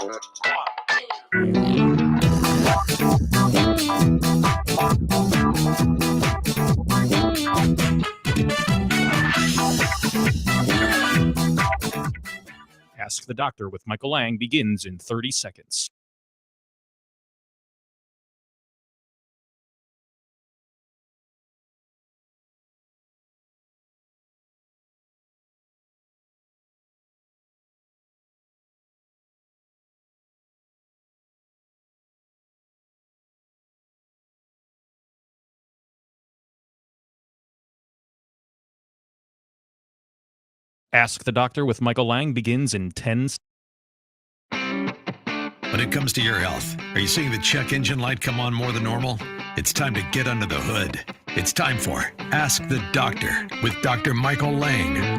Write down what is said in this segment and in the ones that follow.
Ask the Doctor with Michael Lang begins in 30 seconds. Ask the Doctor with Michael Lang begins in 10 seconds. When it comes to your health, are you seeing the check engine light come on more than normal? It's time to get under the hood. It's time for Ask the Doctor with Dr. Michael Lang.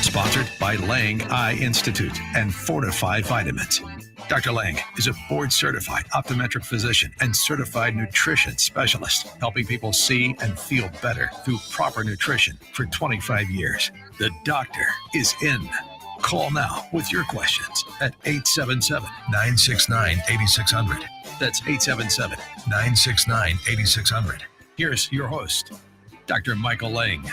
Sponsored by Lang Eye Institute and Fortifeye Vitamins. Dr. Lang is a board-certified optometric physician and certified nutrition specialist, helping people see and feel better through proper nutrition for 25 years. The doctor is in. Call now with your questions at 877-969-8600. That's 877-969-8600. Here's your host, Dr. Michael Lang.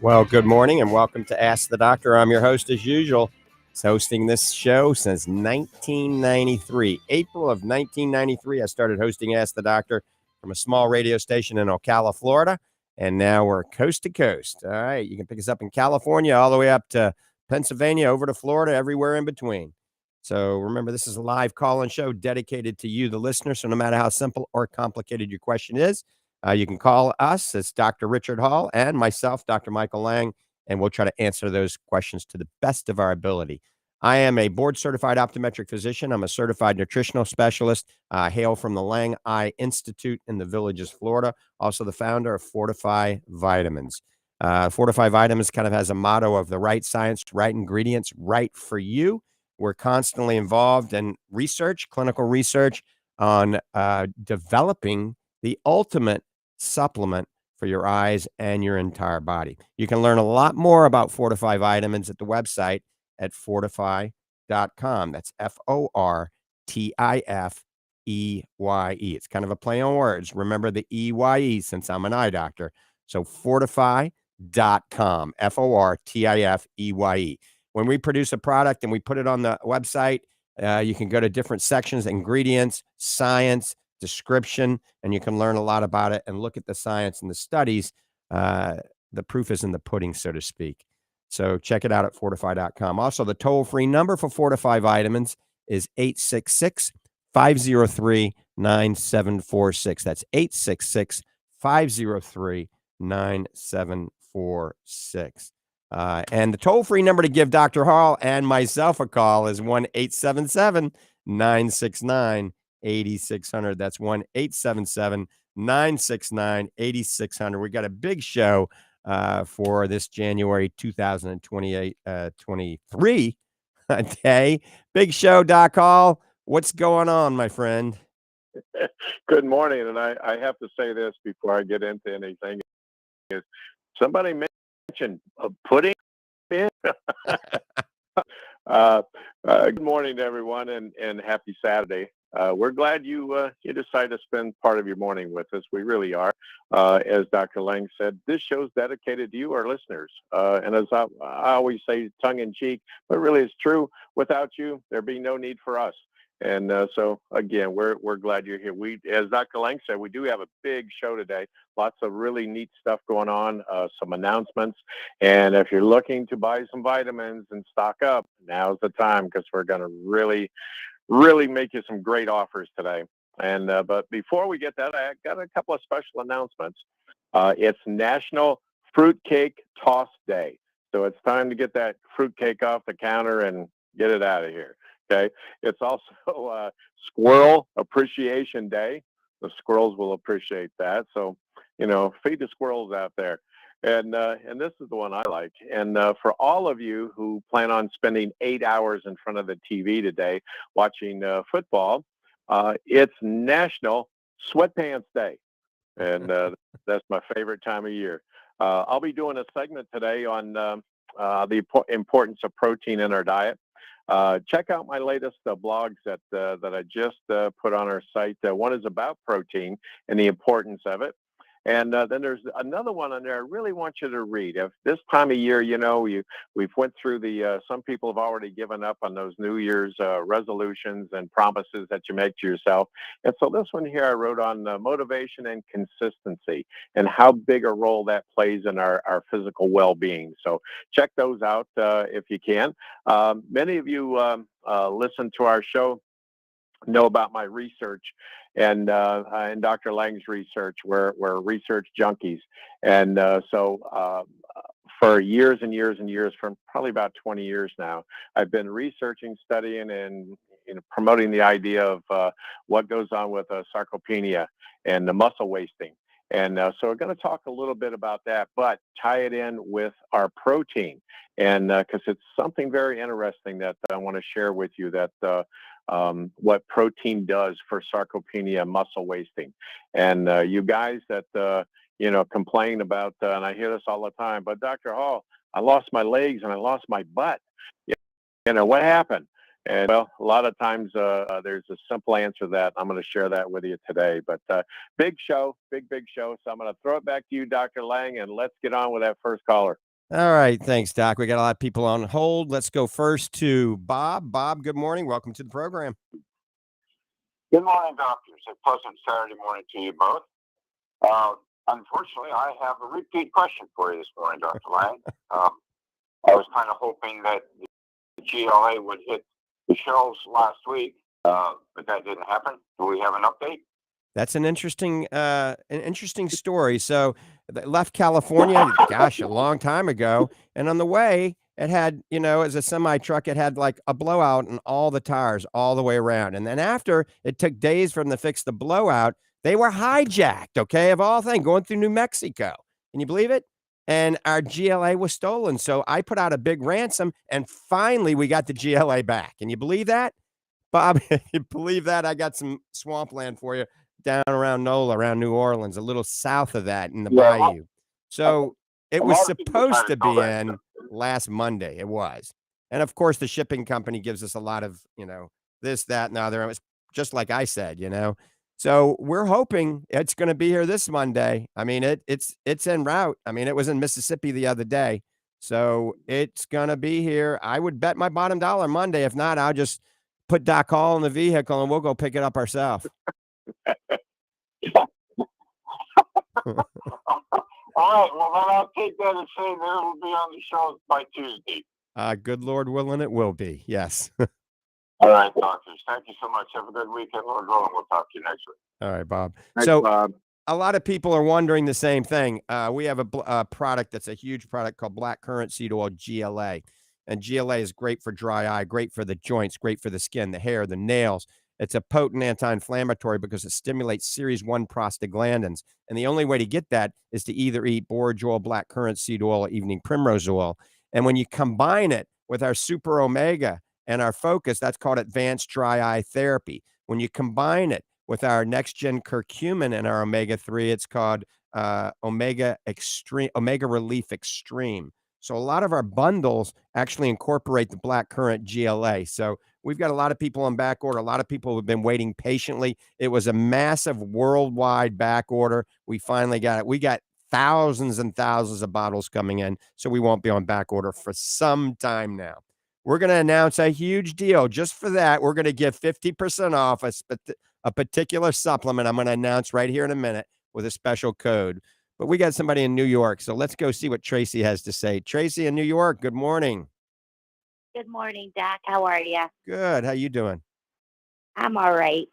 Well, good morning and welcome to Ask the Doctor. I'm your host as usual. He's hosting this show since 1993. April of 1993, I started hosting Ask the Doctor from a small radio station in Ocala, Florida. And now we're coast to coast. All right. You can pick us up in California all the way up to Pennsylvania, over to Florida, everywhere in between. So remember, this is a live call-in show dedicated to you, the listener. So no matter how simple or complicated your question is, you can call us. It's Dr. Richard Hall and myself, Dr. Michael Lang, and we'll try to answer those questions to the best of our ability. I am a board-certified optometric physician. I'm a certified nutritional specialist. I hail from the Lang Eye Institute in the Villages, Florida. Also the founder of Fortifeye Vitamins. Fortifeye Vitamins kind of has a motto of the right science, right ingredients, right for you. We're constantly involved in research, clinical research on developing the ultimate supplement for your eyes and your entire body. You can learn a lot more about Fortifeye Vitamins at the website at fortifeye.com. That's Fortifeye. It's kind of a play on words. Remember the EYE since I'm an eye doctor. So fortifeye.com, Fortifeye. When we produce a product and we put it on the website, you can go to different sections, ingredients, science, description, and you can learn a lot about it and look at the science and the studies. The proof is in the pudding, so to speak. So check it out at fortifeye.com. Also, the toll-free number for Fortifeye Vitamins is 866-503-9746. That's 866-503-9746. And the toll-free number to give Dr. Hall and myself a call is 1-877-969-8600. That's 1-877-969-8600. We got a big show for this January 2023 day. Big show, Doc Hall. What's going on, my friend? Good morning. And I have to say this before I get into anything. Is somebody mentioned pudding in? Good morning to everyone and happy Saturday. We're glad you decided to spend part of your morning with us. We really are. As Dr. Lang said, this show's dedicated to you, our listeners. And as I always say, tongue in cheek, but really it's true. Without you, there'd be no need for us. And so, again, we're glad you're here. As Dr. Lang said, we do have a big show today. Lots of really neat stuff going on, some announcements. And if you're looking to buy some vitamins and stock up, now's the time because we're going to really make you some great offers today. And but before we get that, I got a couple of special announcements. It's National Fruitcake Toss Day. So it's time to get that fruitcake off the counter and get it out of here. Okay. It's also Squirrel Appreciation Day. The squirrels will appreciate that. So, feed the squirrels out there. And this is the one I like. And for all of you who plan on spending 8 hours in front of the TV today watching football, it's National Sweatpants Day. And that's my favorite time of year. I'll be doing a segment today on importance of protein in our diet. Check out my latest blogs that I just put on our site. One is about protein and the importance of it. And then there's another one on there I really want you to read. If this time of year, we've went through some people have already given up on those New Year's resolutions and promises that you make to yourself. And so this one here I wrote on motivation and consistency and how big a role that plays in our physical well-being. So check those out if you can. Many of you listen to our show know about my research and Dr. Lang's research. We're research junkies. And so for years and years and years, from probably about 20 years now, I've been researching, studying, and promoting the idea of what goes on with sarcopenia and the muscle wasting. And so we're going to talk a little bit about that, but tie it in with our protein. And because it's something very interesting that I want to share with you, that what protein does for sarcopenia, muscle wasting. And you guys that, complain about, and I hear this all the time, but Dr. Hall, I lost my legs and I lost my butt. What happened? And well, a lot of times there's a simple answer to that. I'm going to share that with you today. But big show. So I'm going to throw it back to you, Dr. Lang, and let's get on with that first caller. All right. Thanks, Doc. We got a lot of people on hold. Let's go first to Bob. Bob, good morning. Welcome to the program. Good morning, doctors. A pleasant Saturday morning to you both. Unfortunately, I have a repeat question for you this morning, Dr. Lang. I was kind of hoping that the GLA would hit the shelves last week, but that didn't happen. Do we have an update? That's an interesting story. So they left California, gosh, a long time ago. And on the way, it had, as a semi truck, it had like a blowout in all the tires all the way around. And then after it took days for them to fix the blowout, they were hijacked, okay, of all things, going through New Mexico. Can you believe it? And our GLA was stolen. So I put out a big ransom, and finally we got the GLA back. Can you believe that? Bob, if you believe that, I got some swampland for you down around NOLA, around New Orleans, a little south of that in the bayou. So it was supposed to be in last Monday. It was. And of course, the shipping company gives us a lot of, this, that, and the other. It was just like I said, So we're hoping it's going to be here this Monday. I mean, it's en route. I mean, it was in Mississippi the other day. So it's going to be here. I would bet my bottom dollar Monday. If not, I'll just put Doc Hall in the vehicle and we'll go pick it up ourselves. All right. Well, then I'll take that and say that it'll be on the show by Tuesday. Good Lord willing, it will be. Yes. All right, doctors. Thank you so much. Have a good weekend, Lord willing. We'll talk to you next week. All right, Bob. Thanks, so Bob. A lot of people are wondering the same thing. We have a product that's a huge product called black currant seed oil, GLA. And GLA is great for dry eye, great for the joints, great for the skin, the hair, the nails. It's a potent anti-inflammatory because it stimulates series 1 prostaglandins. And the only way to get that is to either eat borage oil, black currant seed oil, or evening primrose oil. And when you combine it with our super omega and our focus, that's called advanced dry eye therapy. When you combine it with our next gen curcumin and our omega-3, it's called omega relief extreme. So a lot of our bundles actually incorporate the black currant GLA. So we've got a lot of people on back order. A lot of people have been waiting patiently. It was a massive worldwide back order. We finally got it. We got thousands and thousands of bottles coming in. So we won't be on back order for some time now. We're going to announce a huge deal. Just for that, we're going to give 50% off a particular supplement I'm going to announce right here in a minute with a special code. But we got somebody in New York, so let's go see what Tracy has to say. Tracy in New York, good morning. Good morning, Doc. How are you? Good. How you doing? I'm all right.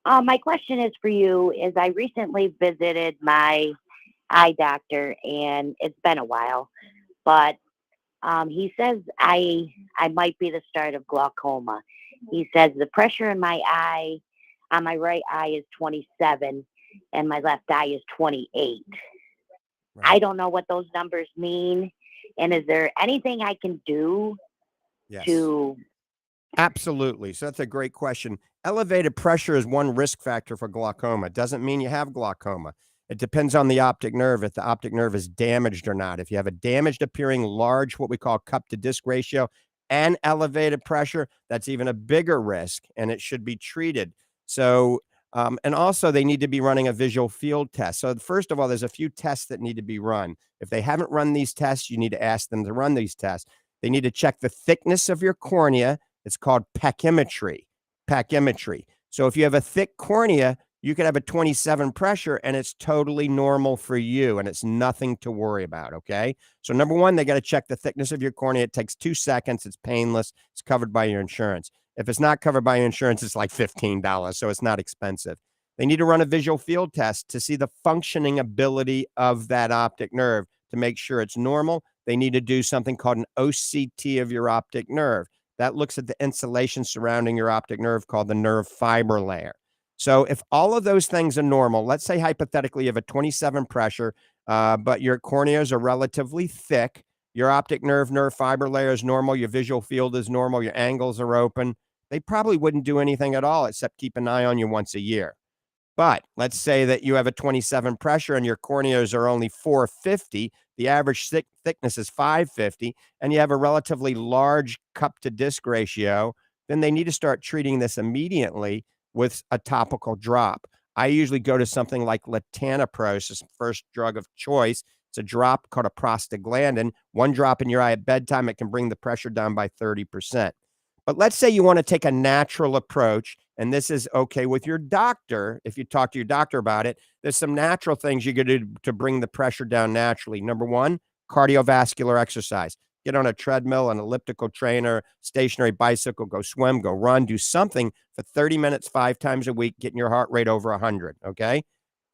My question is for you. Is I recently visited my eye doctor, and it's been a while, but he says I might be the start of glaucoma. He says the pressure in my eye, on my right eye, is 27, and my left eye is 28. Right. I don't know what those numbers mean. And is there anything I can do to? Absolutely. So that's a great question. Elevated pressure is one risk factor for glaucoma. It doesn't mean you have glaucoma. It depends on the optic nerve, if the optic nerve is damaged or not. If you have a damaged appearing large, what we call cup to disc ratio, and elevated pressure, that's even a bigger risk, and it should be treated. So, and also they need to be running a visual field test. So first of all, there's a few tests that need to be run. If they haven't run these tests, you need to ask them to run these tests. They need to check the thickness of your cornea. It's called pachymetry. Pachymetry. So if you have a thick cornea, you could have a 27 pressure and it's totally normal for you and it's nothing to worry about, okay? So number one, they got to check the thickness of your cornea. It takes 2 seconds. It's painless. It's covered by your insurance. If it's not covered by your insurance, it's like $15, so it's not expensive. They need to run a visual field test to see the functioning ability of that optic nerve to make sure it's normal. They need to do something called an OCT of your optic nerve. That looks at the insulation surrounding your optic nerve called the nerve fiber layer. So if all of those things are normal, let's say hypothetically you have a 27 pressure, but your corneas are relatively thick, your optic nerve fiber layer is normal, your visual field is normal, your angles are open, they probably wouldn't do anything at all except keep an eye on you once a year. But let's say that you have a 27 pressure and your corneas are only 450, the average thickness is 550, and you have a relatively large cup to disc ratio, then they need to start treating this immediately with a topical drop. I usually go to something like latanoprost, it's the first drug of choice. It's a drop called a prostaglandin. One drop in your eye at bedtime, it can bring the pressure down by 30%. But let's say you want to take a natural approach, and this is okay with your doctor. If you talk to your doctor about it, there's some natural things you could do to bring the pressure down naturally. Number one, cardiovascular exercise. Get on a treadmill, an elliptical trainer, stationary bicycle, go swim, go run, do something for 30 minutes, 5 times a week, getting your heart rate over 100, okay?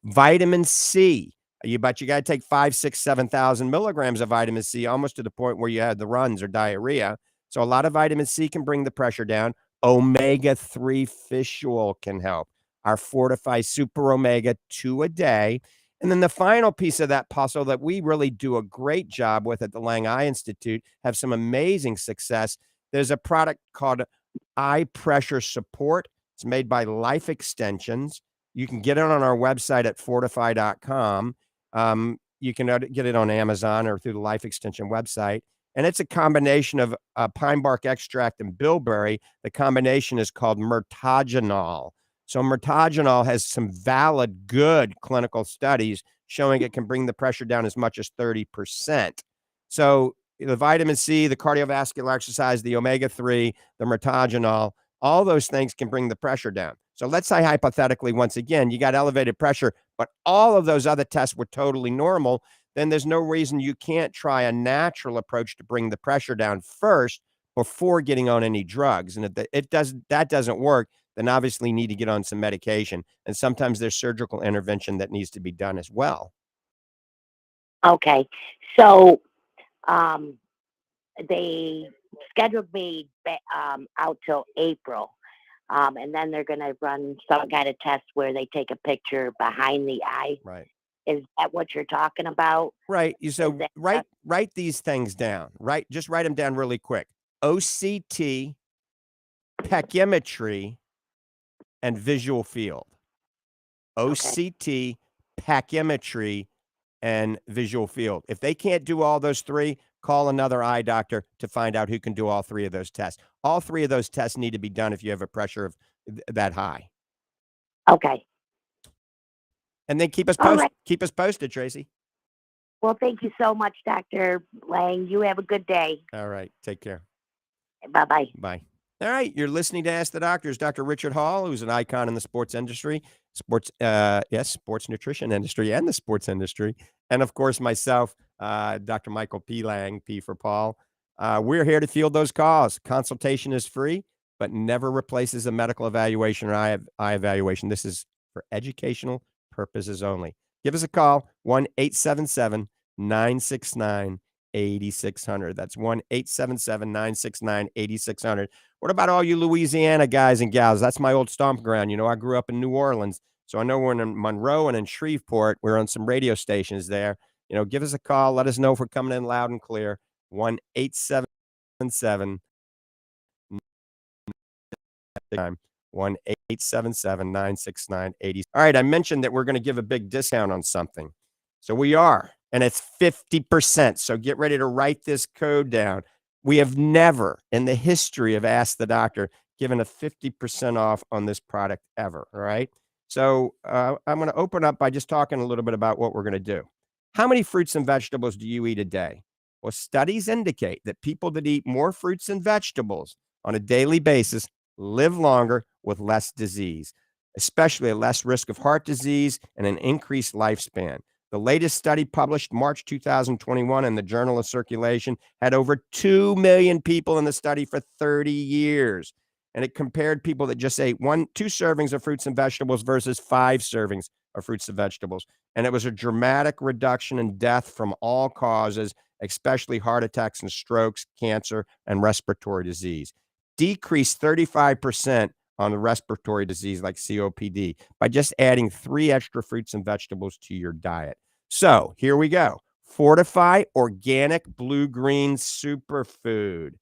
Vitamin C. You got to take 5, 6, 7,000 milligrams of vitamin C, almost to the point where you had the runs or diarrhea. So a lot of vitamin C can bring the pressure down. Omega-3 fish oil can help. Our Fortifeye Super Omega 2 a day. And then the final piece of that puzzle that we really do a great job with at the Lang Eye Institute, have some amazing success. There's a product called Eye Pressure Support. It's made by Life Extensions. You can get it on our website at fortifeye.com. You can get it on Amazon or through the Life Extension website. And it's a combination of pine bark extract and bilberry. The combination is called mirtogenol. So mirtogenol has some valid, good clinical studies showing it can bring the pressure down as much as 30%. So the vitamin C, the cardiovascular exercise, the omega-3, the mirtogenol, all those things can bring the pressure down. So let's say hypothetically, once again, you got elevated pressure, but all of those other tests were totally normal, then there's no reason you can't try a natural approach to bring the pressure down first before getting on any drugs. And if that doesn't work, then obviously need to get on some medication. And sometimes there's surgical intervention that needs to be done as well. Okay. So they scheduled me out till April. And then they're going to run some kind of test where they take a picture behind the eye. Right. Is that what you're talking about? Right. So write these things down. Right. Just write them down really quick. OCT, pachymetry, and visual field. OCT, pachymetry, and visual field. If they can't do all those three, call another eye doctor to find out who can do all three of those tests. All three of those tests need to be done if you have a pressure of that high. Okay. And then keep us posted, Tracy. Well, thank you so much, Dr. Lang. You have a good day. All right. Take care. Bye-bye. Bye. All right. You're listening to Ask the Doctor. Dr. Richard Hall, who's an icon in the sports industry, sports nutrition industry and the sports industry. And of course, myself, Dr. Michael P. Lang, P for Paul. We're here to field those calls. Consultation is free, but never replaces a medical evaluation or eye evaluation. This is for educational purposes only. Give us a call, 1-877-969-8600. That's 1-877-969-8600. What about all you Louisiana guys and gals? That's my old stomping ground. You know, I grew up in New Orleans, so I know we're in Monroe and in Shreveport. We're on some radio stations there. You know, give us a call. Let us know if we're coming in loud and clear. 1-877-1-8 877-969-80. All right, I mentioned that we're going to give a big discount on something. So we are, and it's 50%. So get ready to write this code down. We have never in the history of Ask the Doctor given a 50% off on this product ever, all right? So I'm going to open up by just talking a little bit about what we're going to do. How many fruits and vegetables do you eat a day? Well, studies indicate that people that eat more fruits and vegetables on a daily basis live longer with less disease, especially a less risk of heart disease and an increased lifespan. The latest study published March 2021 in the Journal of Circulation had over 2 million people in the study for 30 years. And it compared people that just ate 2 servings of fruits and vegetables versus 5 servings of fruits and vegetables. And it was a dramatic reduction in death from all causes, especially heart attacks and strokes, cancer, and respiratory disease. Decreased 35% on the respiratory disease like COPD by just adding 3 extra fruits and vegetables to your diet. So here we go. Fortifeye Organic Blue-Green Superfood.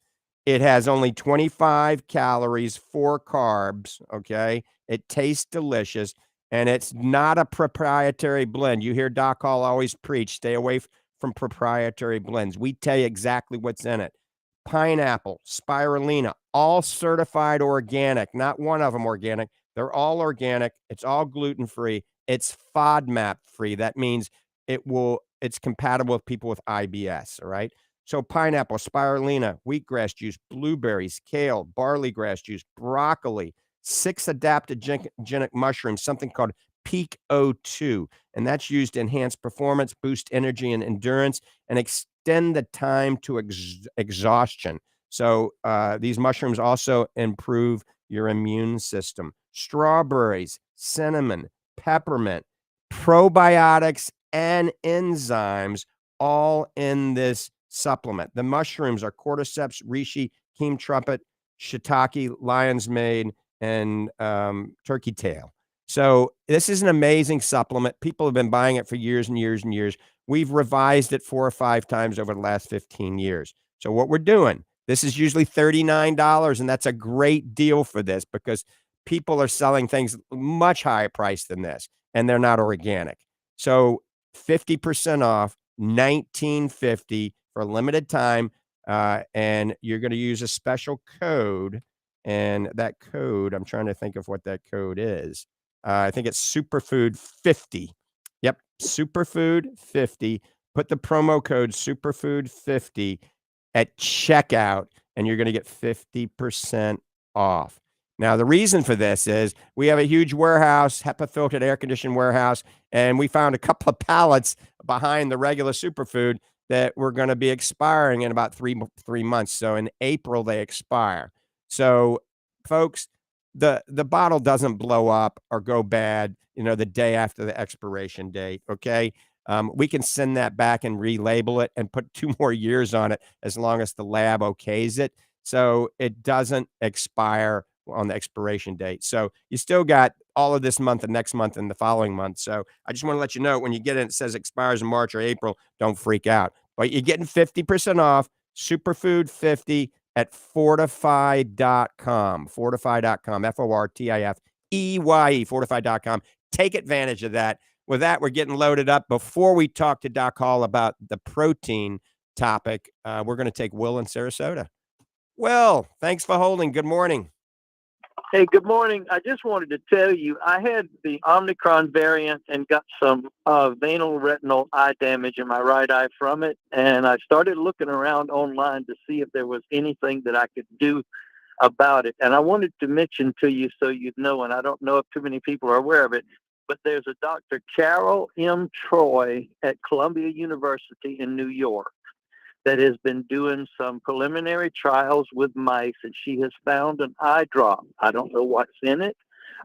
It has only 25 calories, 4 carbs, okay? It tastes delicious, and it's not a proprietary blend. You hear Doc Hall always preach, stay away from proprietary blends. We tell you exactly what's in it. Pineapple, spirulina, all certified organic, not one of them organic. They're all organic. It's all gluten-free. It's FODMAP-free. That means it's compatible with people with IBS, all right? So pineapple, spirulina, wheatgrass juice, blueberries, kale, barley grass juice, broccoli, 6 adaptogenic mushrooms, something called Peak O2, and that's used to enhance performance, boost energy and endurance, and extend the time to exhaustion. So these mushrooms also improve your immune system. Strawberries, cinnamon, peppermint, probiotics, and enzymes all in this supplement. The mushrooms are cordyceps, reishi, king trumpet, shiitake, lion's mane, and turkey tail. So this is an amazing supplement. People have been buying it for years and years and years. We've revised it 4 or 5 times over the last 15 years. So what we're doing, this is usually $39, and that's a great deal for this because people are selling things much higher priced than this, and they're not organic. So 50% off, $19.50 for a limited time, and you're going to use a special code, and that code, I'm trying to think of what that code is. I think it's Superfood 50. Yep, Superfood 50. Put the promo code Superfood 50 at checkout, and you're going to get 50% off. Now, the reason for this is we have a huge warehouse, HEPA-filtered air-conditioned warehouse, and we found a couple of pallets behind the regular Superfood that were going to be expiring in about three months. So in April, they expire. So, folks, the bottle doesn't blow up or go bad, the day after the expiration date, okay? We can send that back and relabel it and put 2 more years on it as long as the lab okays it. So it doesn't expire on the expiration date. So you still got all of this month and next month and the following month. So I just want to let you know when you get it, it says expires in March or April, don't freak out. But you're getting 50% off Superfood 50 at fortifeye.com, fortifeye.com, Fortifeye, fortifeye.com. Take advantage of that. With that, we're getting loaded up. Before we talk to Doc Hall about the protein topic, we're going to take Will in Sarasota. Will, thanks for holding. Good morning. Hey, good morning. I just wanted to tell you, I had the Omicron variant and got some venal retinal eye damage in my right eye from it. And I started looking around online to see if there was anything that I could do about it. And I wanted to mention to you so you'd know, and I don't know if too many people are aware of it, but there's a Dr. Carol M. Troy at Columbia University in New York that has been doing some preliminary trials with mice, and she has found an eye drop. I don't know what's in it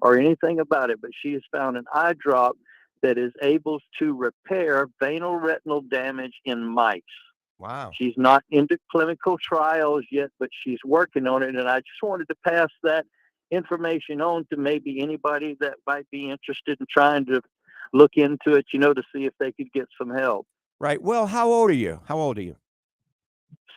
or anything about it, but she has found an eye drop that is able to repair venal retinal damage in mice. Wow. She's not into clinical trials yet, but she's working on it, and I just wanted to pass that information on to maybe anybody that might be interested in trying to look into it, to see if they could get some help. Right. Well, how old are you?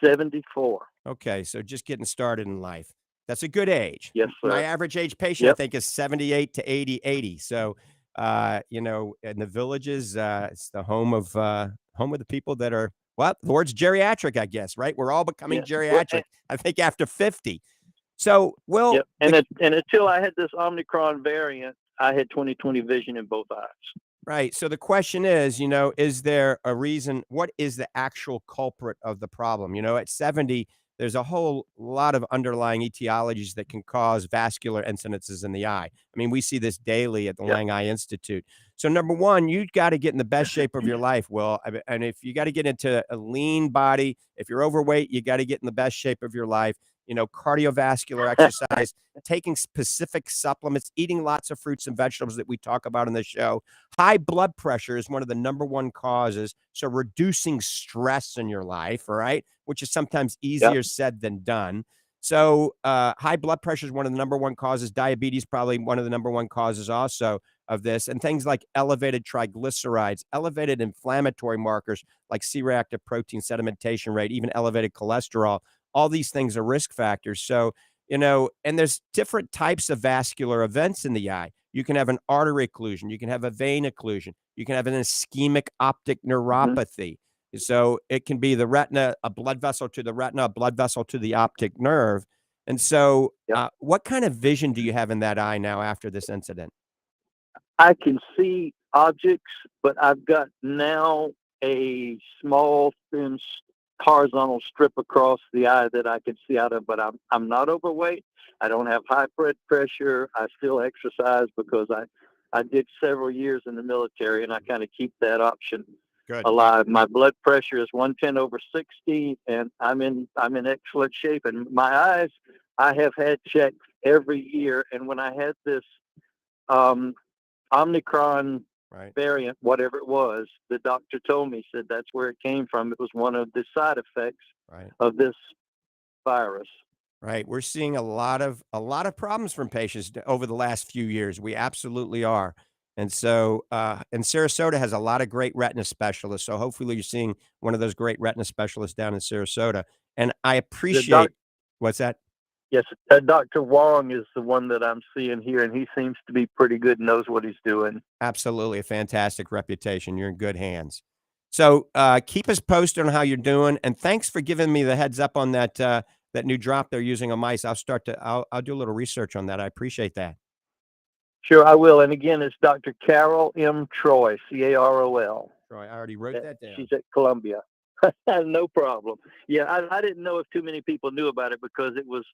74. Okay, so just getting started in life. That's a good age. Yes, sir. My average age patient, I think, is 78 to 80. So, in the villages, it's the home of the people that are, well, the word's geriatric, I guess, right? We're all becoming Yeah. Well, geriatric, I think, after 50. So, Will, yep. And until I had this Omicron variant, I had 20/20 vision in both eyes. right. So the question is, is there a reason? What is the actual culprit of the problem? At 70, there's a whole lot of underlying etiologies that can cause vascular incidences in the eye. I mean, we see this daily at the Yep. Lang Eye Institute. So number one, you got to get in the best shape of your life, Will. And if you got to get into a lean body, if you're overweight, you got to get in the best shape of your life. Cardiovascular exercise, taking specific supplements, eating lots of fruits and vegetables that we talk about in the show. High blood pressure is one of the number one causes. So reducing stress in your life, all right, which is sometimes easier said than done. So high blood pressure is one of the number one causes. Diabetes, probably one of the number one causes also of this. And things like elevated triglycerides, elevated inflammatory markers like C-reactive protein sedimentation rate, even elevated cholesterol. All these things are risk factors. So, and there's different types of vascular events in the eye. You can have an artery occlusion. You can have a vein occlusion. You can have an ischemic optic neuropathy. So it can be the retina, a blood vessel to the retina, a blood vessel to the optic nerve. And so what kind of vision do you have in that eye now after this incident? I can see objects, but I've got now a small, thin horizontal strip across the eye that I can see out of, but I'm not overweight. I don't have high blood pressure. I still exercise because I did several years in the military, and I kind of keep that option alive. My blood pressure is 110/60, and I'm in excellent shape. And my eyes, I have had checked every year, and when I had this Omicron variant, whatever it was, the doctor told me, said that's where it came from. It was one of the side effects of this virus. Right. We're seeing a lot of problems from patients over the last few years. We absolutely are. And so, and Sarasota has a lot of great retina specialists. So hopefully you're seeing one of those great retina specialists down in Sarasota. And I appreciate, what's that? Yes, Dr. Wong is the one that I'm seeing here, and he seems to be pretty good, knows what he's doing. Absolutely. A fantastic reputation. You're in good hands. So keep us posted on how you're doing. And thanks for giving me the heads up on that new drop they're using on mice. I'll do a little research on that. I appreciate that. Sure, I will. And again, it's Dr. Carol M. Troy, Carol. Troy, I already wrote that down. She's at Columbia. No problem. Yeah, I didn't know if too many people knew about it because it was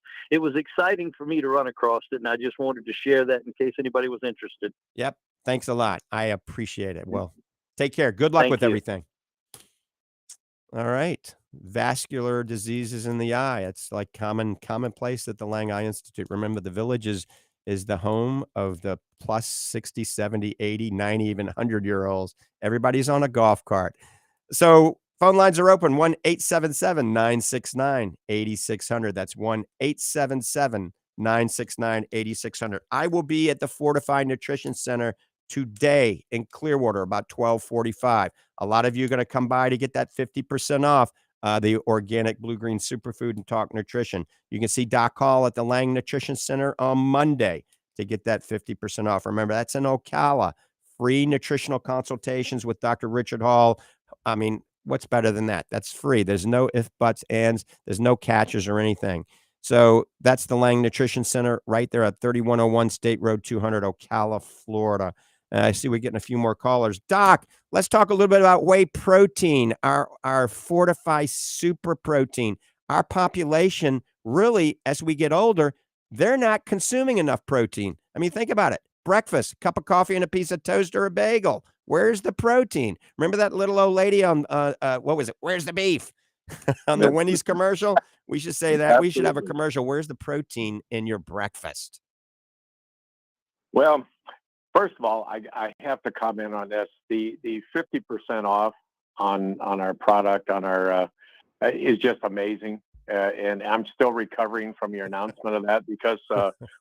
exciting for me to run across it, and I just wanted to share that in case anybody was interested. Yep. Thanks a lot. I appreciate it. Well, take care. Good luck with everything. All right. Vascular diseases in the eye. It's like commonplace at the Lang Eye Institute. Remember, the Village is the home of the plus 60, 70, 80, 90, even 100-year-olds. Everybody's on a golf cart. So phone lines are open, 1-877-969-8600. That's 1-877-969-8600. I will be at the Fortifeye Nutrition Center today in Clearwater about 12:45. A lot of you are going to come by to get that 50% off the organic blue-green superfood and talk nutrition. You can see Doc Hall at the Lang Nutrition Center on Monday to get that 50% off. Remember, that's in Ocala. Free nutritional consultations with Dr. Richard Hall. I mean, what's better than that? That's free. There's no if, buts, ands. There's no catches or anything. So that's the Lang Nutrition Center right there at 3101 State Road 200, Ocala, Florida. I see we're getting a few more callers. Doc, let's talk a little bit about whey protein, our Fortifeye super protein. Our population really, as we get older, they're not consuming enough protein. I mean, think about it. Breakfast, cup of coffee and a piece of toast or a bagel. Where's the protein? Remember that little old lady on, what was it? Where's the beef? On the Wendy's commercial? We should say that. Absolutely. We should have a commercial. Where's the protein in your breakfast? Well, first of all, I have to comment on this. The 50% off on our product, on our is just amazing. And I'm still recovering from your announcement of that because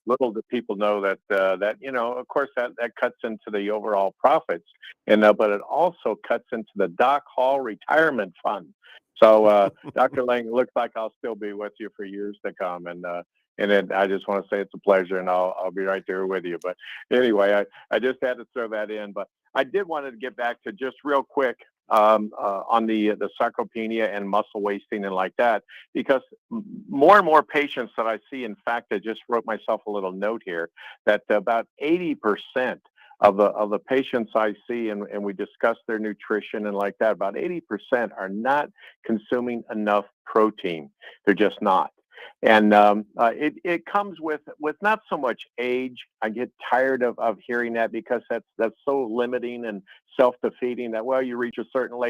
little do people know that of course that cuts into the overall profits, and but it also cuts into the Doc Hall retirement fund. So Dr. Lang, looks like I'll still be with you for years to come, and And then I just want to say it's a pleasure, and I'll be right there with you. But anyway, I just had to throw that in. But I did want to get back to just real quick on the sarcopenia and muscle wasting and like that, because more and more patients that I see, in fact, I just wrote myself a little note here that about 80% of the patients I see, and we discuss their nutrition and like that, about 80% are not consuming enough protein. They're just not. And it comes with not so much age. I get tired of hearing that, because that's so limiting and self-defeating that, well, you reach a certain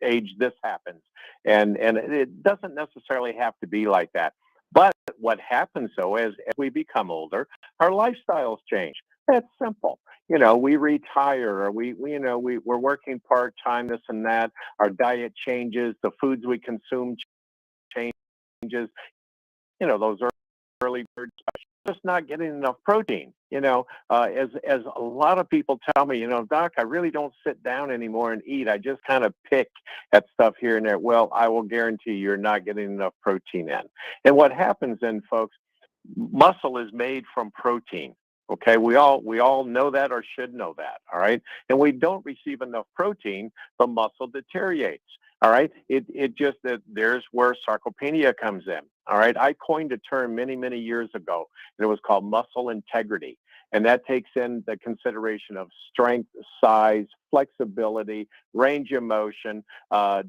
age, this happens. And it doesn't necessarily have to be like that. But what happens, though, as we become older, our lifestyles change. That's simple. We retire, or we're working part-time, this and that. Our diet changes. The foods we consume changes. Those early birds just not getting enough protein. As a lot of people tell me, Doc, I really don't sit down anymore and eat. I just kind of pick at stuff here and there. Well, I will guarantee you're not getting enough protein in. And what happens then, folks, muscle is made from protein. Okay, we all know that, or should know that. All right, and we don't receive enough protein, the muscle deteriorates. All right, it just there's where sarcopenia comes in. All right, I coined a term many years ago, and it was called muscle integrity, and that takes in the consideration of strength, size, flexibility, range of motion,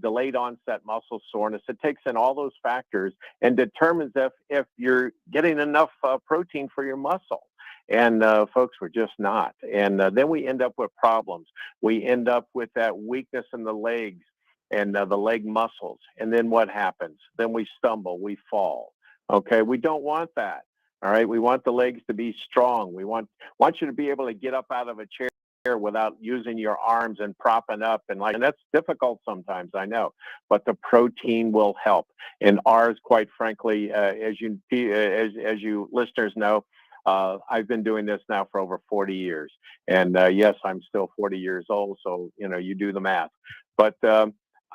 delayed onset muscle soreness. It takes in all those factors and determines if you're getting enough protein for your muscle. And folks, we're just not. And then we end up with problems. We end up with that weakness in the legs and the leg muscles. And then what happens? Then we stumble, we fall. Okay, we don't want that. All right, we want the legs to be strong. We want you to be able to get up out of a chair without using your arms and propping up, and that's difficult sometimes, I know, but the protein will help. And ours, quite frankly, as you listeners know, I've been doing this now for over 40 years. And yes, I'm still 40 years old. So, you do the math. But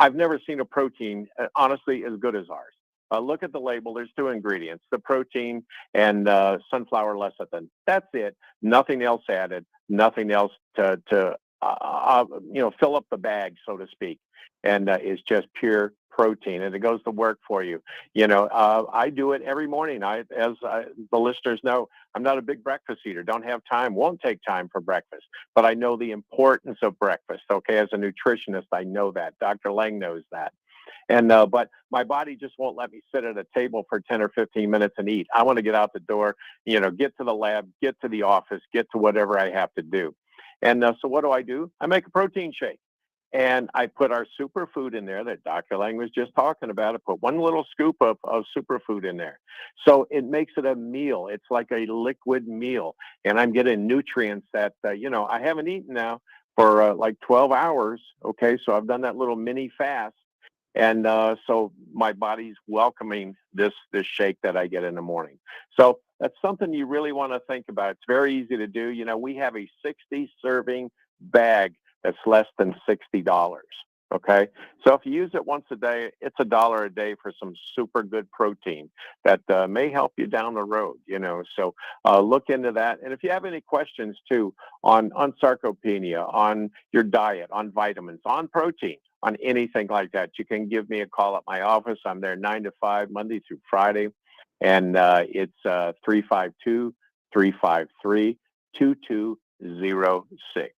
I've never seen a protein, honestly, as good as ours. Look at the label. There's 2 ingredients, the protein and sunflower lecithin. That's it. Nothing else added. Nothing else to fill up the bag, so to speak. And it's just pure protein, and it goes to work for you. I do it every morning. As the listeners know, I'm not a big breakfast eater. Don't have time. Won't take time for breakfast. But I know the importance of breakfast. Okay, as a nutritionist, I know that. Dr. Lang knows that. And but my body just won't let me sit at a table for 10 or 15 minutes and eat. I want to get out the door, get to the lab, get to the office, get to whatever I have to do. And so what do? I make a protein shake. And I put our superfood in there that Dr. Lang was just talking about. I put 1 little scoop of superfood in there. So it makes it a meal. It's like a liquid meal. And I'm getting nutrients that, I haven't eaten now for like 12 hours. Okay, so I've done that little mini fast. And so my body's welcoming this shake that I get in the morning. So that's something you really want to think about. It's very easy to do. We have a 60-serving bag that's less than $60. Okay, so if you use it once a day, it's $1 a day for some super good protein that may help you down the road. So look into that. And if you have any questions too on sarcopenia, on your diet, on vitamins, on protein, on anything like that, you can give me a call at my office. I'm there 9 to 5, Monday through Friday, and it's 352-353-2206.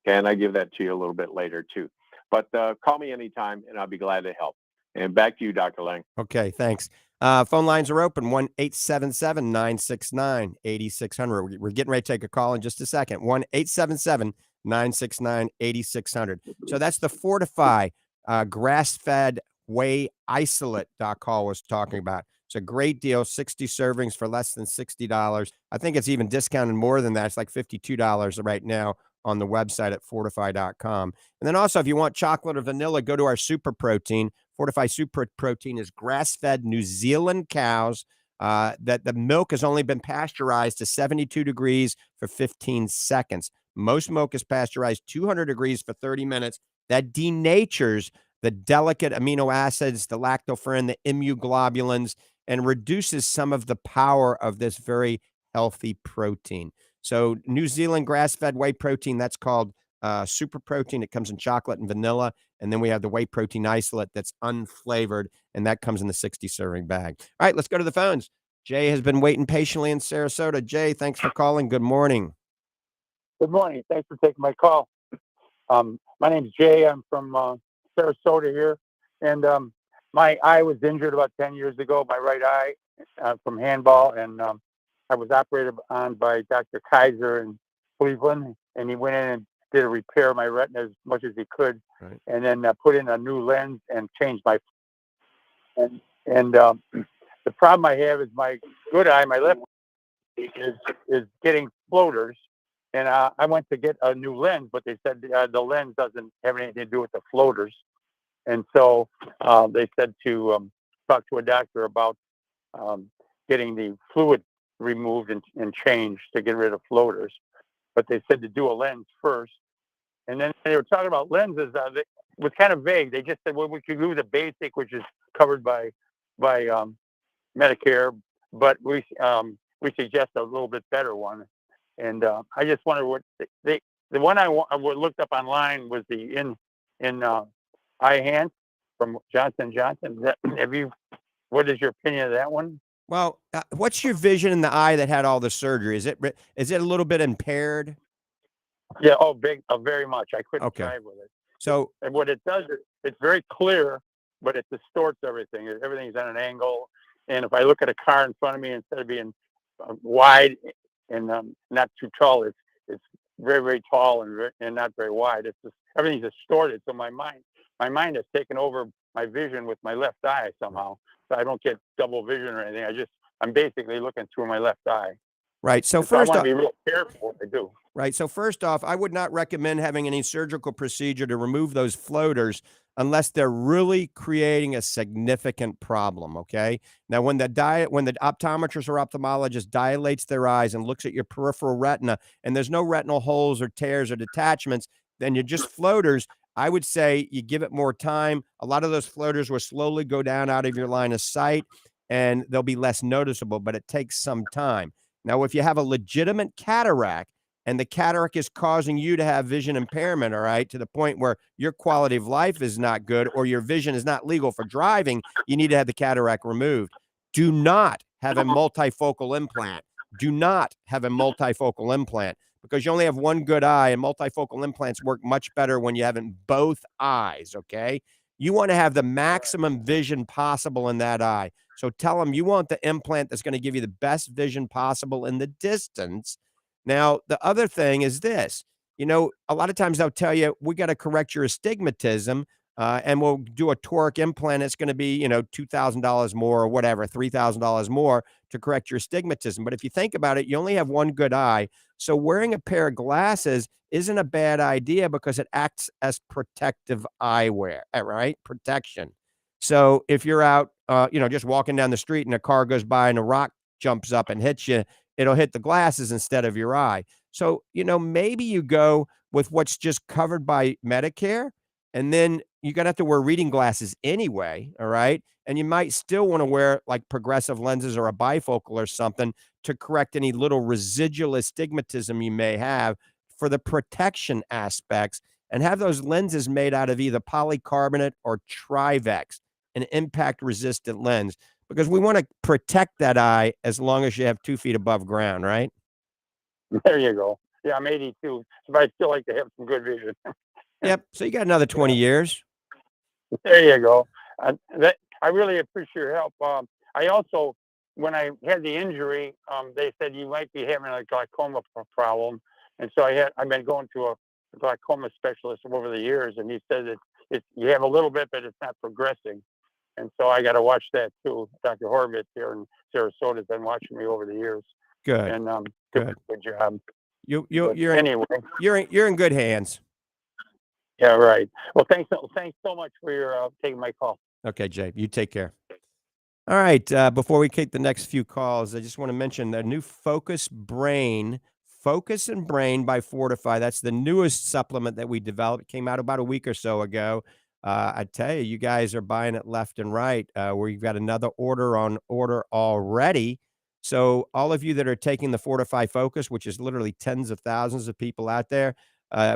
And I give that to you a little bit later too. But call me anytime, and I'll be glad to help. And back to you, Dr. Lang. Okay, thanks. Phone lines are open, 1-877-969-8600. We're getting ready to take a call in just a second, 1-877-969-8600. So that's the Fortifeye grass-fed whey isolate Doc Hall was talking about. It's a great deal, 60 servings for less than $60. I think it's even discounted more than that. It's like $52 right now on the website at fortifeye.com. And then also, if you want chocolate or vanilla, go to our super protein. Fortifeye Super Protein is grass-fed New Zealand cows that the milk has only been pasteurized to 72 degrees for 15 seconds. Most milk is pasteurized 200 degrees for 30 minutes. That denatures the delicate amino acids, the lactoferrin, the immunoglobulins, and reduces some of the power of this very healthy protein. So New Zealand grass-fed whey protein, that's called super protein. It comes in chocolate and vanilla. And then we have the whey protein isolate that's unflavored, and that comes in the 60-serving bag. All right, let's go to the phones. Jay has been waiting patiently in Sarasota. Jay, thanks for calling. Good morning. Good morning. Thanks for taking my call. My name's Jay. I'm from Sarasota here, and my eye was injured about 10 years ago, my right eye, from handball, and I was operated on by Dr. Kaiser in Cleveland, and he went in and did a repair of my retina as much as he could, Right. and then put in a new lens and changed my. And the problem I have is my good eye, my left, is getting floaters. And I went to get a new lens, but they said the lens doesn't have anything to do with the floaters. And so they said to talk to a doctor about getting the fluid removed and changed to get rid of floaters. But they said to do a lens first. And then they were talking about lenses. It was kind of vague. They just said, well, we could do the basic, which is covered by Medicare, but we suggest a little bit better one. And I just wonder what the one I looked up online was the in eye hand from Johnson Johnson. What is your opinion of that one? Well, what's your vision in the eye that had all the surgery? Is it a little bit impaired? Yeah, very much. I couldn't drive with it. So, and what it does is it's very clear, but it distorts everything. Everything's at an angle. And if I look at a car in front of me, instead of being wide and not too tall, it's very, very tall and not very wide. It's just everything's distorted. So my mind has taken over my vision with my left eye somehow. So I don't get double vision or anything. I'm basically looking through my left eye. right. So I first want off, to be real careful what I do. right. So first off, I would not recommend having any surgical procedure to remove those floaters unless they're really creating a significant problem. Okay. Now, when the optometrist or ophthalmologist dilates their eyes and looks at your peripheral retina and there's no retinal holes or tears or detachments, then you're just floaters. I would say you give it more time. A lot of those floaters will slowly go down out of your line of sight and they'll be less noticeable, but it takes some time. Now, if you have a legitimate cataract, and the cataract is causing you to have vision impairment, all right, to the point where your quality of life is not good or your vision is not legal for driving, you need to have the cataract removed. Do not have a multifocal implant. Do not have a multifocal implant because you only have one good eye, and multifocal implants work much better when you have in both eyes, okay? You want to have the maximum vision possible in that eye. So tell them you want the implant that's going to give you the best vision possible in the distance. Now, the other thing is this, a lot of times they'll tell you, we got to correct your astigmatism and we'll do a toric implant. It's going to be, $2,000 more or whatever, $3,000 more to correct your astigmatism. But if you think about it, you only have one good eye. So wearing a pair of glasses isn't a bad idea because it acts as protective eyewear, right? Protection. So if you're out, just walking down the street and a car goes by and a rock jumps up and hits you, it'll hit the glasses instead of your eye. So, maybe you go with what's just covered by Medicare, and then you're going to have to wear reading glasses anyway, all right? And you might still want to wear like progressive lenses or a bifocal or something to correct any little residual astigmatism you may have for the protection aspects, and have those lenses made out of either polycarbonate or Trivex, an impact-resistant lens, because we want to protect that eye as long as you have 2 feet above ground, right? There you go. Yeah, I'm 82, but I still like to have some good vision. Yep. So you got another 20 years. There you go. I really appreciate your help. I also, when I had the injury, they said you might be having a glaucoma problem, and so I've been going to a glaucoma specialist over the years, and he said that you have a little bit, but it's not progressing. And so I got to watch that too. Dr. Horvitz here in Sarasota has been watching me over the years. Good. And good job. You're in good hands. Yeah, right. Well, thanks so much for your taking my call. Okay, Jay, you take care. All right. Before we take the next few calls, I just want to mention the new Focus and Brain by Fortifeye. That's the newest supplement that we developed. It came out about a week or so ago. I tell you, you guys are buying it left and right. We've got another order on order already. So all of you that are taking the Fortify Focus, which is literally tens of thousands of people out there,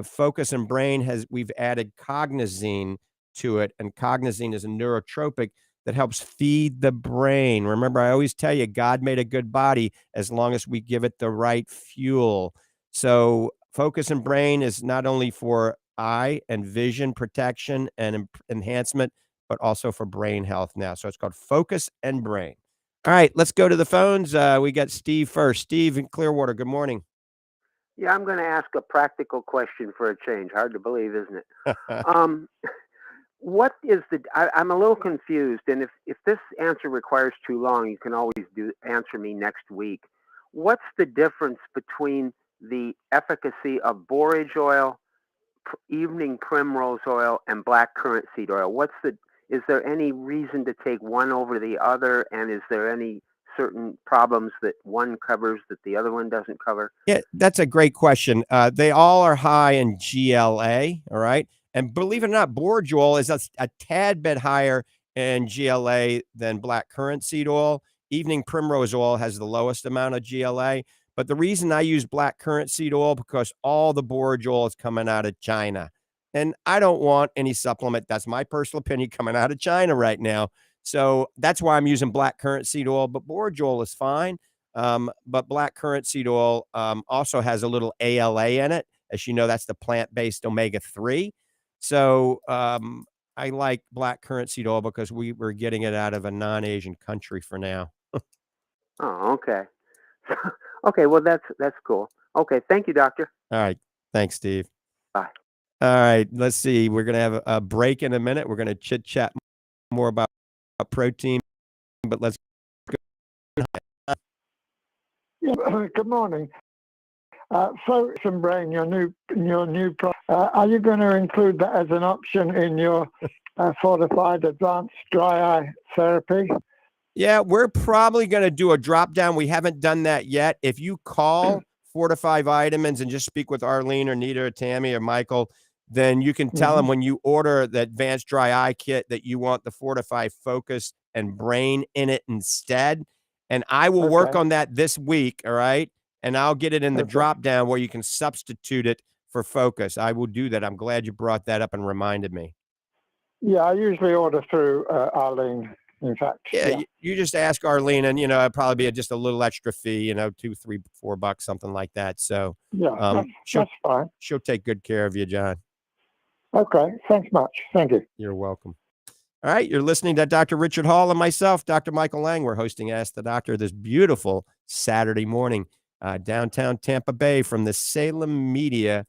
Focus and Brain we've added cognizine to it, and cognizine is a neurotropic that helps feed the brain. Remember, I always tell you, God made a good body as long as we give it the right fuel. So Focus and Brain is not only for eye and vision protection and enhancement, but also for brain health now. So it's called Focus and Brain. All right, let's go to the phones. We got Steve first. Steve in Clearwater, good morning. Yeah, I'm going to ask a practical question for a change. Hard to believe, isn't it? What is I'm a little confused, and if this answer requires too long, you can always answer me next week. What's the difference between the efficacy of borage oil, evening primrose oil, and black currant seed oil? Is there any reason to take one over the other, and is there any certain problems that one covers that the other one doesn't cover? Yeah, that's a great question. They all are high in GLA, all right? And believe it or not, borage oil is a tad bit higher in GLA than black currant seed oil. Evening primrose oil has the lowest amount of GLA. But the reason I use black currant seed oil, because all the borage oil is coming out of China. And I don't want any supplement. That's my personal opinion, coming out of China right now. So that's why I'm using black currant seed oil. But borage oil is fine. But black currant seed oil also has a little ALA in it. As you know, that's the plant-based omega-3. So I like black currant seed oil because we were getting it out of a non-Asian country for now. Oh, okay. Okay, well, that's cool. Okay, thank you, doctor. All right. Thanks, Steve. Bye. All right. Let's see. We're going to have a break in a minute. We're going to chit-chat more about protein, but let's go. Yeah, good morning. Focus and Brain, your new product. Are you going to include that as an option in your Fortified Advanced Dry Eye Therapy? Yeah, we're probably going to do a drop down. We haven't done that yet. If you call Fortify Vitamins and just speak with Arlene or Nita or Tammy or Michael, then you can tell them when you order the Advanced Dry Eye Kit that you want the Fortify Focus and Brain in it instead. And I will work on that this week, all right? And I'll get it in the drop down where you can substitute it for Focus. I will do that. I'm glad you brought that up and reminded me. Yeah, I usually order through Arlene. In fact, yeah, you just ask Arlene, and it'd probably be just a little extra fee, $2, $3, $4, something like that. So yeah, that's fine. She'll take good care of you, John. Okay, thanks much. Thank you. You're welcome. All right, you're listening to Dr. Richard Hall and myself, Dr. Michael Lang. We're hosting Ask the Doctor this beautiful Saturday morning, downtown Tampa Bay, from the Salem Media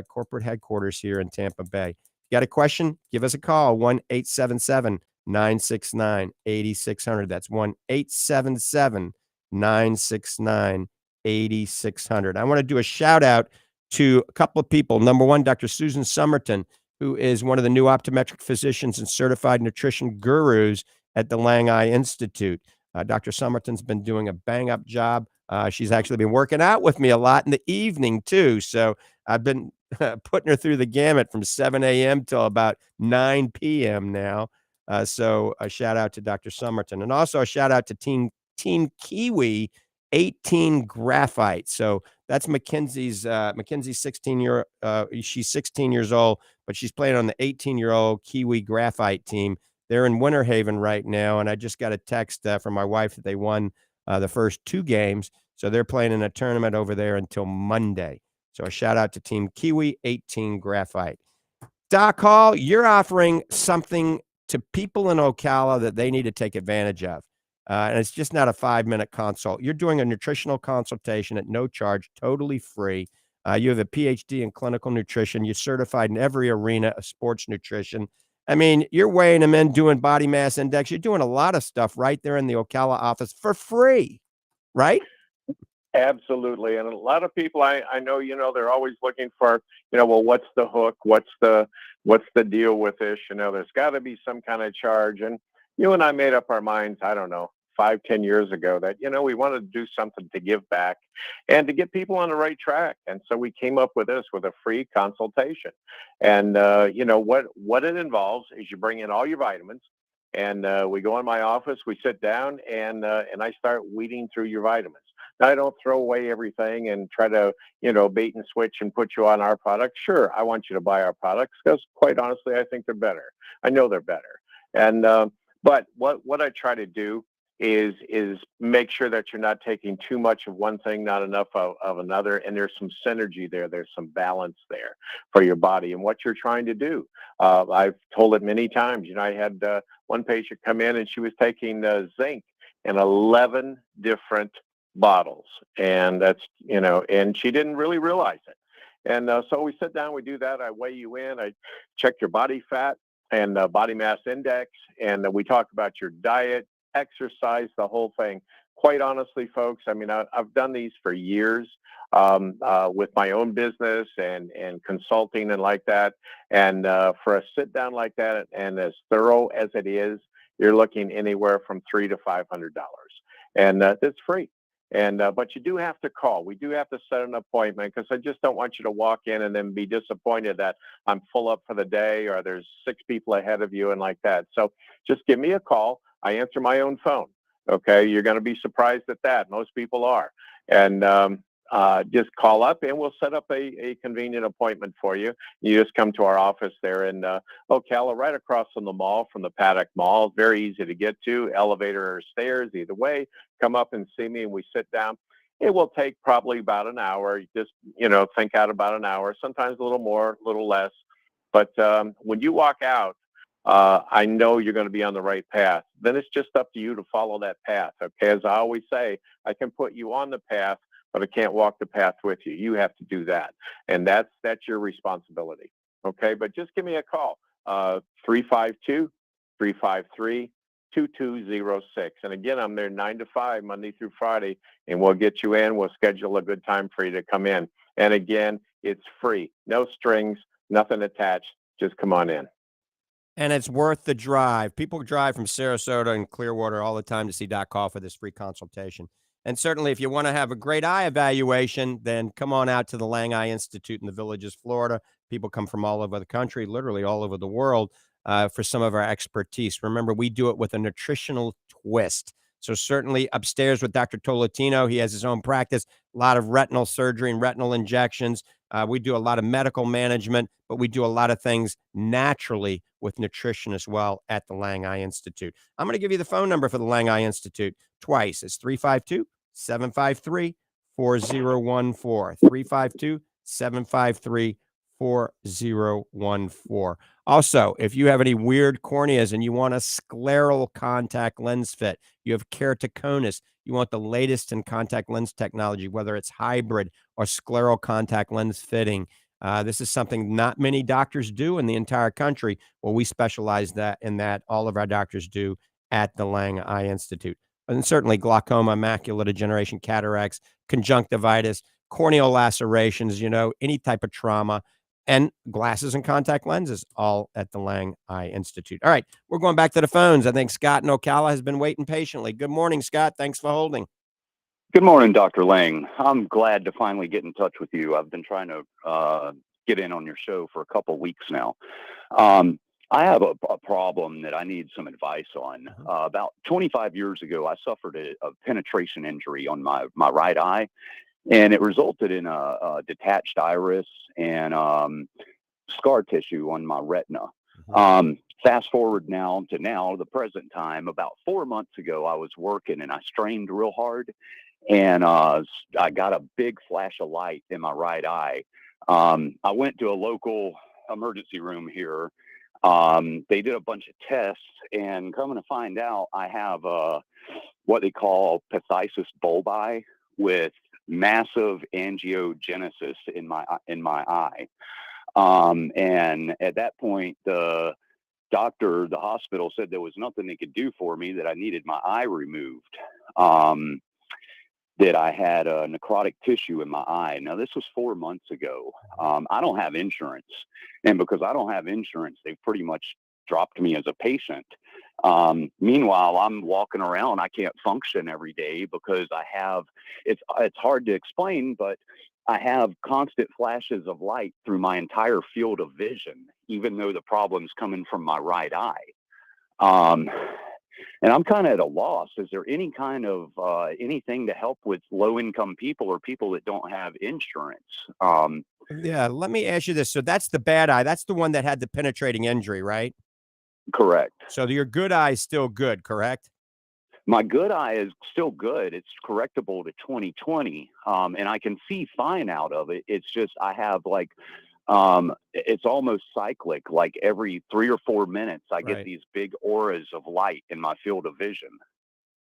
corporate headquarters here in Tampa Bay. If you got a question, give us a call, 1-877-969-8600. That's 1-877-969-8600. I want to do a shout out to a couple of people. Number one, Dr. Susan Somerton, who is one of the new optometric physicians and certified nutrition gurus at the Lang Eye Institute. Dr. Somerton's been doing a bang-up job. She's actually been working out with me a lot in the evening, too. So I've been putting her through the gamut from 7 a.m. till about 9 p.m. now. So a shout out to Dr. Somerton, and also a shout out to Team Kiwi 18 Graphite. So that's Mackenzie's 16 she's 16 years old, but she's playing on the 18-year-old Kiwi Graphite team. They're in Winter Haven right now, and I just got a text from my wife that they won the first 2 games. So they're playing in a tournament over there until Monday. So a shout out to Team Kiwi 18 Graphite. Doc Hall, you're offering something to people in Ocala that they need to take advantage of. And it's just not a 5-minute consult. You're doing a nutritional consultation at no charge, totally free. You have a PhD in clinical nutrition. You're certified in every arena of sports nutrition. I mean, you're weighing them in, doing body mass index. You're doing a lot of stuff right there in the Ocala office for free, right? Absolutely. And a lot of people I know, they're always looking for, well, what's the hook? What's the deal with this? There's got to be some kind of charge. And you and I made up our minds, I don't know, 5-10 years ago that, we wanted to do something to give back and to get people on the right track. And so we came up with this, with a free consultation. And, what it involves is you bring in all your vitamins, and we go in my office, we sit down, and I start weeding through your vitamins. Now, I don't throw away everything and try to, bait and switch and put you on our product. Sure, I want you to buy our products because, quite honestly, I think they're better. I know they're better. And but what I try to do is make sure that you're not taking too much of one thing, not enough of another, and there's some synergy there. There's some balance there for your body and what you're trying to do. I've told it many times. I had one patient come in and she was taking zinc in 11 different bottles, and that's and she didn't really realize it. And so we sit down, we do that. I weigh you in, I check your body fat and body mass index, and we talk about your diet, exercise, the whole thing. Quite honestly, folks, I've done these for years with my own business and consulting and like that. And for a sit down like that, and as thorough as it is, you're looking anywhere from $300 to $500, and it's free. And but you do have to call. We do have to set an appointment, because I just don't want you to walk in and then be disappointed that I'm full up for the day, or there's 6 people ahead of you and like that. So just give me a call. I answer my own phone. Okay, you're going to be surprised at that. Most people are. And just call up and we'll set up a convenient appointment for you. You just come to our office there in Ocala, right across from the mall, from the Paddock Mall. Very easy to get to, elevator or stairs, either way. Come up and see me and we sit down. It will take probably about an hour. Just, think out about an hour, sometimes a little more, a little less. But when you walk out, I know you're going to be on the right path. Then it's just up to you to follow that path. Okay. As I always say, I can put you on the path, but I can't walk the path with you. You have to do that. And that's your responsibility. Okay. But just give me a call, 352-353-2206. And again, I'm there 9 to 5, Monday through Friday, and we'll get you in. We'll schedule a good time for you to come in. And again, it's free, no strings, nothing attached. Just come on in. And it's worth the drive. People drive from Sarasota and Clearwater all the time to see Doc Call for this free consultation. And certainly, if you want to have a great eye evaluation, then come on out to the Lang Eye Institute in the Villages, Florida. People come from all over the country, literally all over the world, for some of our expertise. Remember, we do it with a nutritional twist. So certainly upstairs with Dr. Tolentino, he has his own practice, a lot of retinal surgery and retinal injections. We do a lot of medical management, but we do a lot of things naturally with nutrition as well at the Lang Eye Institute. I'm going to give you the phone number for the Lang Eye Institute twice. It's 352-753-4014. 352-753-4014. Also, if you have any weird corneas and you want a scleral contact lens fit, you have keratoconus, you want the latest in contact lens technology, whether it's hybrid or scleral contact lens fitting. This is something not many doctors do in the entire country. Well, we specialize in that. All of our doctors do at the Lang Eye Institute. And certainly glaucoma, macular degeneration, cataracts, conjunctivitis, corneal lacerations, any type of trauma, and glasses and contact lenses, all at the Lang Eye Institute. All right, we're going back to the phones. I think Scott in Ocala has been waiting patiently. Good morning, Scott. Thanks for holding. Good morning, Dr. Lang. I'm glad to finally get in touch with you. I've been trying to get in on your show for a couple of weeks now. I have a problem that I need some advice on. About 25 years ago, I suffered a penetration injury on my right eye, and it resulted in a detached iris and scar tissue on my retina. Fast forward now, the present time. About 4 months ago, I was working and I strained real hard, and I got a big flash of light in my right eye. I went to a local emergency room here. They did a bunch of tests, and coming to find out, I have what they call phthisis bulbi with massive angiogenesis in my eye. And at that point, the hospital said there was nothing they could do for me, that I needed my eye removed, that I had a necrotic tissue in my eye. Now, this was 4 months ago. I don't have insurance. And because I don't have insurance, they pretty much dropped me as a patient. Meanwhile, I'm walking around. I can't function every day because it's hard to explain, but I have constant flashes of light through my entire field of vision, even though the problem's coming from my right eye. And I'm kind of at a loss. Is there any kind of anything to help with low-income people or people that don't have insurance? Yeah, let me ask you this. So that's the bad eye. That's the one that had the penetrating injury, right? Correct. So your good eye is still good, correct? My good eye is still good. It's correctable to 20/20, and I can see fine out of it. It's just I have like it's almost cyclic. Like every 3 or 4 minutes, I get Right. these big auras of light in my field of vision.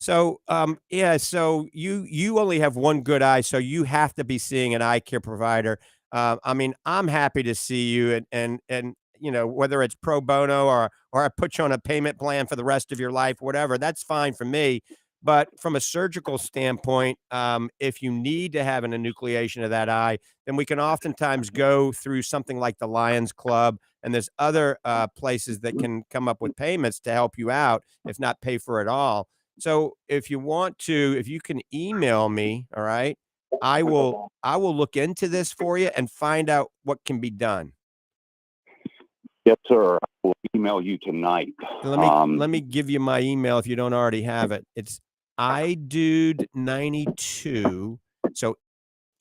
So, yeah, so you only have one good eye, so you have to be seeing an eye care provider. I mean, I'm happy to see you, and you know, whether it's pro bono or I put you on a payment plan for the rest of your life, whatever, that's fine for me. But from a surgical standpoint, if you need to have an enucleation of that eye, then we can oftentimes go through something like the Lions Club, and there's other places that can come up with payments to help you out, if not pay for it all. So if you want to, if you can email me, all right, I will look into this for you and find out what can be done. Yes, sir. I will email you tonight. Let me give you my email if you don't already have it. It's idude92. So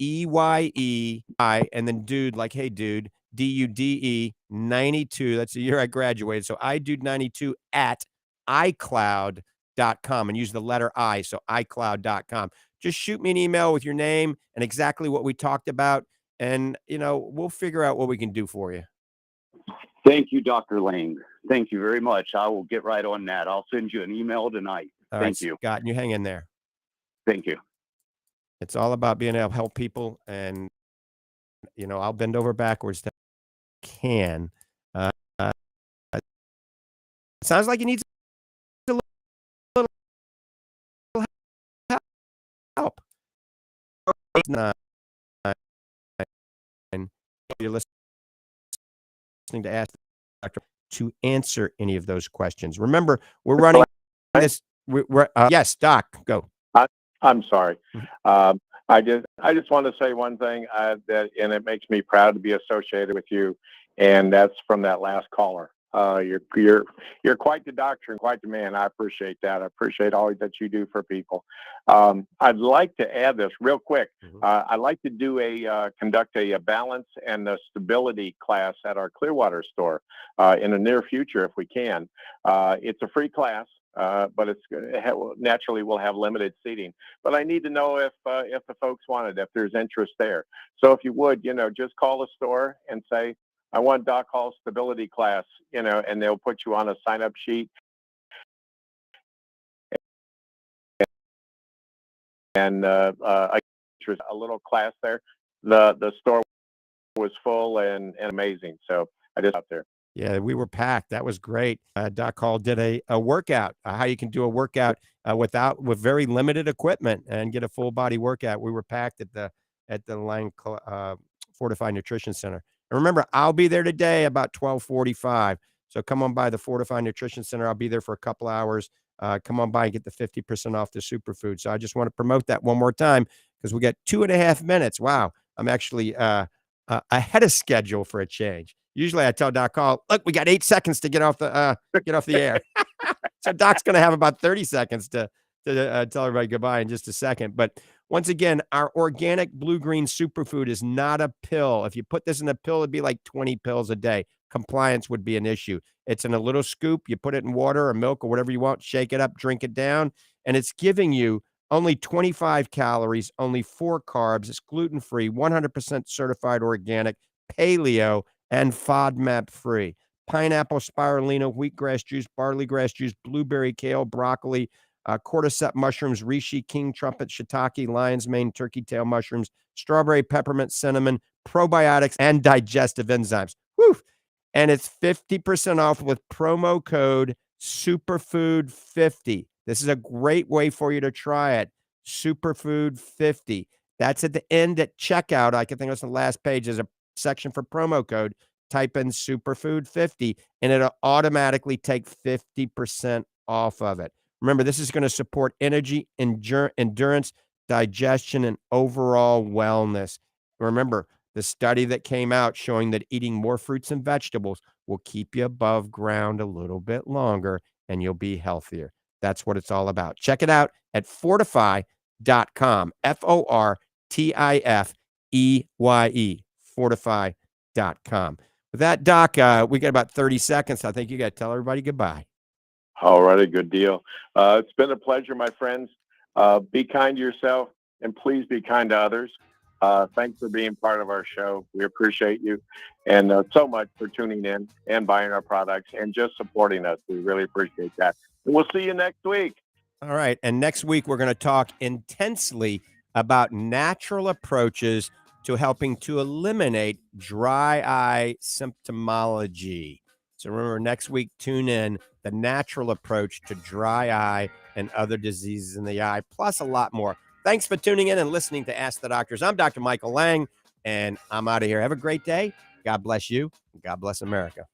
EYEI and then dude, like hey dude, DUDE 92. That's the year I graduated. So idude92 at iCloud.com and use the letter I. So iCloud.com. Just shoot me an email with your name and exactly what we talked about. And, you know, we'll figure out what we can do for you. Thank you, Dr. Lang. Thank you very much. I will get right on that. I'll send you an email tonight. All Thank right, you. Scott, and you hang in there. Thank you. It's all about being able to help people. And, you know, I'll bend over backwards to can. It sounds like you need a little help. And you're listening to Ask the Doctor to answer any of those questions. Remember, we're running this. Yes, Doc, go. I'm sorry. I just want to say one thing that, and it makes me proud to be associated with you, and that's from that last caller. You're quite the doctor and quite the man. I appreciate that. I appreciate all that you do for people. I'd like to add this real quick. I'd like to conduct a balance and a stability class at our Clearwater store in the near future if we can. It's a free class. But it's naturally we'll have limited seating. But I need to know if the folks want it, if there's interest there. So if you would, just call the store and say, I want Doc Hall's stability class, and they'll put you on a sign-up sheet. And a little class there. The store was full and amazing. So I just out there. Yeah, we were packed. That was great. Doc Hall did a workout, how you can do a workout with very limited equipment and get a full body workout. We were packed at the Lang Fortifeye Nutrition Center. And remember, I'll be there today about 12:45. So come on by the Fortifeye Nutrition Center. I'll be there for a couple hours. Come on by and get the 50% off the Superfood. So I just want to promote that one more time because we got 2.5 minutes. Wow, I'm actually ahead of schedule for a change. Usually I tell Doc Hall, look, we got 8 seconds to get off the air. So Doc's going to have about 30 seconds to tell everybody goodbye in just a second. But once again, our organic blue-green superfood is not a pill. If you put this in a pill, it'd be like 20 pills a day. Compliance would be an issue. It's in a little scoop. You put it in water or milk or whatever you want, shake it up, drink it down, and it's giving you only 25 calories, only 4 carbs. It's gluten-free, 100% certified organic, paleo, and FODMAP free. Pineapple, spirulina, wheatgrass juice, barley grass juice, blueberry, kale, broccoli, cordyceps mushrooms, reishi, king trumpet, shiitake, lion's mane, turkey tail mushrooms, strawberry, peppermint, cinnamon, probiotics, and digestive enzymes. Whew! And it's 50% off with promo code Superfood50. This is a great way for you to try it. Superfood50. That's at the end at checkout. I can think it's the last page. There's a section for promo code. Type in Superfood50 and it'll automatically take 50% off of it. Remember, this is going to support energy, endurance, digestion, and overall wellness. Remember, the study that came out showing that eating more fruits and vegetables will keep you above ground a little bit longer and you'll be healthier. That's what it's all about. Check it out at fortifeye.com. Fortifeye. Fortifeye.com. With that, Doc, we got about 30 seconds. I think you got to tell everybody goodbye. All righty, good deal. It's been a pleasure, my friends. Be kind to yourself, and please be kind to others. Thanks for being part of our show. We appreciate you, and so much for tuning in and buying our products and just supporting us. We really appreciate that. And we'll see you next week. All right. And next week, we're going to talk intensely about natural approaches to helping to eliminate dry eye symptomology. So remember, next week, tune in the natural approach to dry eye and other diseases in the eye, plus a lot more. Thanks for tuning in and listening to Ask the Doctors. I'm Dr. Michael Lang, and I'm out of here. Have a great day. God bless you. God bless America.